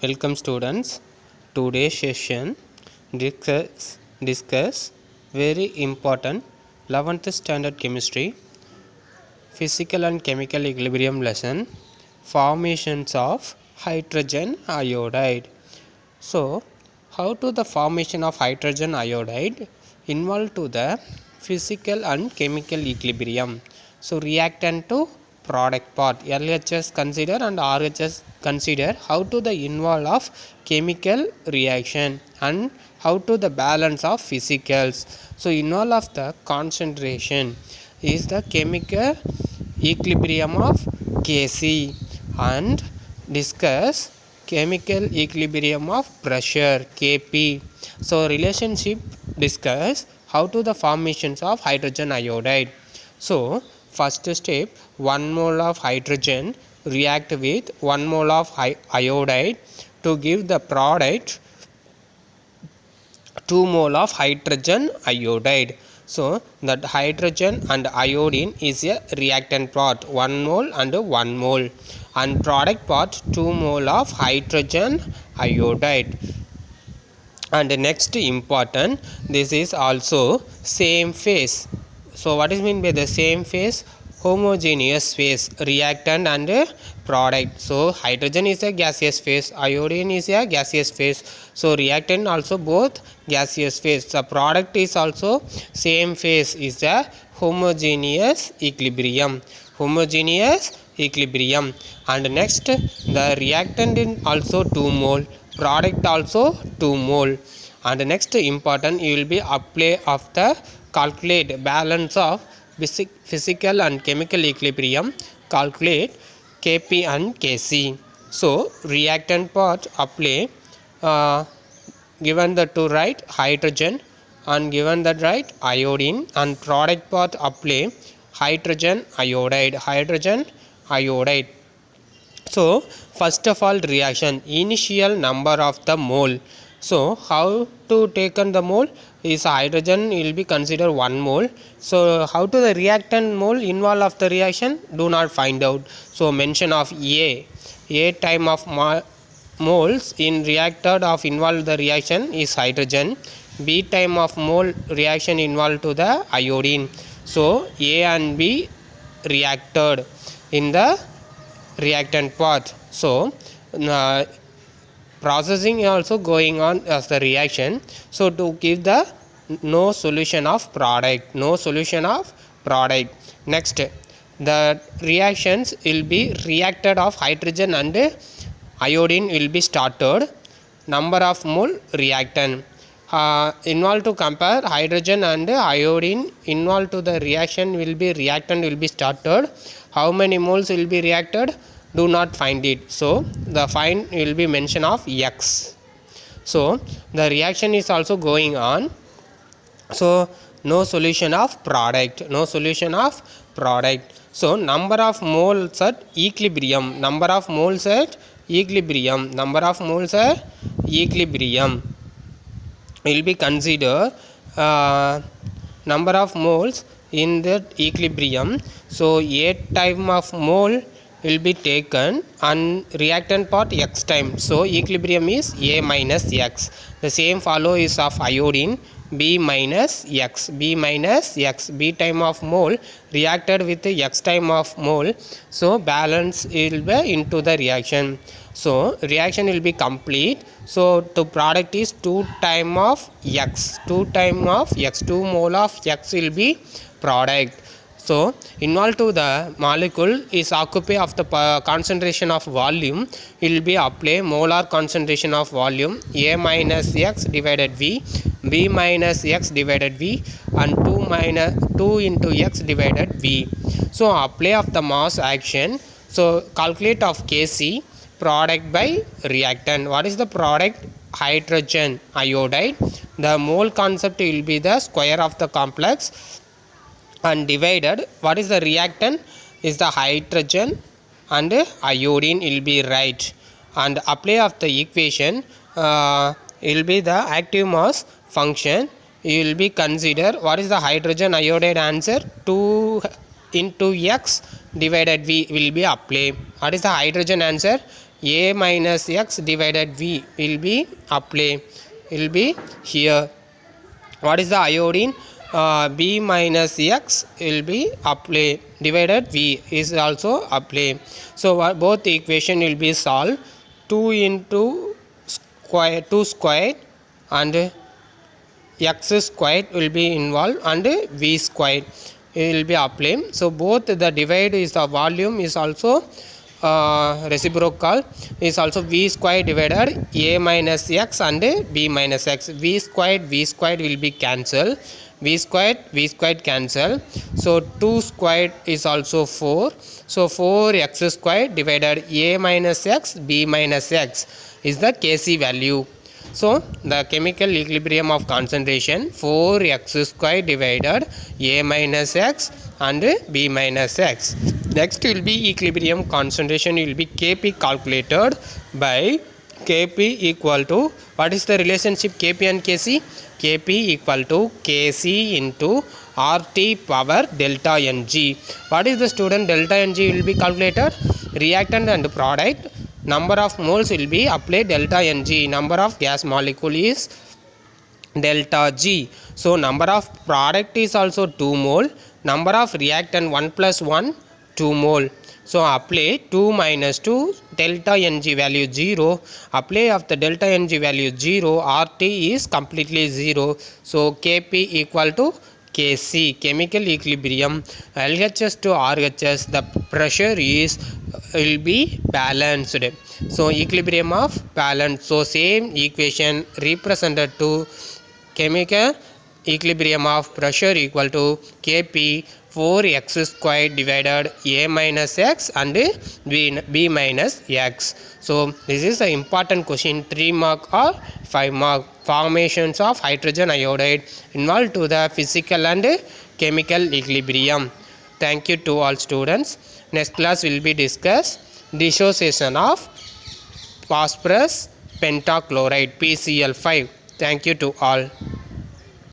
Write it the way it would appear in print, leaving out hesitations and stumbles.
Welcome students. Today's session discuss very important 11th standard chemistry physical and chemical equilibrium lesson, formations of hydrogen iodide. So how to the formation of hydrogen iodide involved to the physical and chemical equilibrium. So reactant to product part, LHS consider and RHS consider how to the involve of chemical reaction and how to the balance of physicals. So involve of the concentration is the chemical equilibrium of Kc and discuss chemical equilibrium of pressure Kp. So relationship discuss how to the formations of hydrogen iodide. So first step, 1 mole of hydrogen react with 1 mole of iodide to give the product 2 mole of hydrogen iodide. So that hydrogen and iodine is a reactant part 1 mole and 1 mole, and product part 2 mole of hydrogen iodide. And next important, this is also same phase. So what is mean by the same phase? Homogeneous phase, reactant and product. So hydrogen is a gaseous phase, iodine is a gaseous phase, so reactant also both gaseous phase. The product is also same phase, is a homogeneous equilibrium. And next, the reactant is also 2 mole, product also 2 mole. And next important, you will be apply of the calculate balance of physical and chemical equilibrium, calculate Kp and Kc. So reactant part apply, given the to right hydrogen and given that right iodine, and product part apply hydrogen iodide. So first of all, reaction initial number of the mole. So how to taken the mole is hydrogen will be considered 1 mole. So how to the reactant mole involved of the reaction, do not find out. So mention of A time of moles in reactor of involved the reaction is hydrogen. B time of mole reaction involved to the iodine. So A and B reacted in the reactant part. So processing also going on as the reaction. So to give the no solution of product. Next, the reactions will be reacted of hydrogen and iodine will be started. Number of mole reactant involved to compare hydrogen and iodine involved to the reaction will be reactant will be started. How many moles will be reacted? Do not find it. So the find will be mention of X. So the reaction is also going on. So no solution of product. So number of moles at equilibrium will be consider number of moles in that equilibrium. So A time of mole will be taken and reactant part X time. So equilibrium is A minus X. The same follow is of iodine, B minus X. B time of mole reacted with X time of mole. So balance will be into the reaction. So reaction will be complete. So the product is 2 time of X. 2 mole of X will be product. So involved to the molecule is occupy of the concentration of volume, will be apply molar concentration of volume A minus X divided V, B minus X divided V, and 2 into X divided V. So apply of the mass action. So calculate of Kc, product by reactant. What is the product? Hydrogen iodide. The mole concept will be the square of the complex and divided. What is the reactant? Is the hydrogen and iodine will be right. And apply of the equation will be the active mass function. You will be consider what is the hydrogen iodide answer, 2 into X divided V will be apply. What is the hydrogen answer? A minus X divided V will be apply, will be here. What is the iodine? B minus X will be apply divided V is also apply. So both the equation will be solved. 2 into square 2 squared and x squared will be involved and v squared will be applied. So both the divide is the volume is also reciprocal is also v squared divided a minus x and b minus x. V squared will be cancelled, v squared cancel. So 2 squared is also 4. So 4x squared divided a minus x b minus x is the Kc value. So the chemical equilibrium of concentration 4x square divided a minus x and b minus x. Next will be equilibrium concentration will be Kp calculated by Kp equal to, what is the relationship Kp and Kc? Kp equal to Kc into RT power delta Ng. What is the student delta Ng will be calculated? Reactant and product number of moles will be applied delta Ng. Number of gas molecule is delta G. So number of product is also 2 mole. Number of reactant 1 plus 1 2 mole. So apply 2 minus 2 delta Ng value 0. Apply of the delta Ng value 0. RT is completely 0. So Kp equal to Kc. Chemical equilibrium LHS to RHS, the pressure is will be balanced. So equilibrium of balance. So same equation represented to chemical equilibrium of pressure equal to Kp 4x squared divided a minus x and b minus x. So this is the important question, 3 mark or 5 mark. Formations of hydrogen iodide involved to the physical and chemical equilibrium. Thank you to all students. Next class will be discuss dissociation of phosphorus pentachloride PCl5. Thank you to all.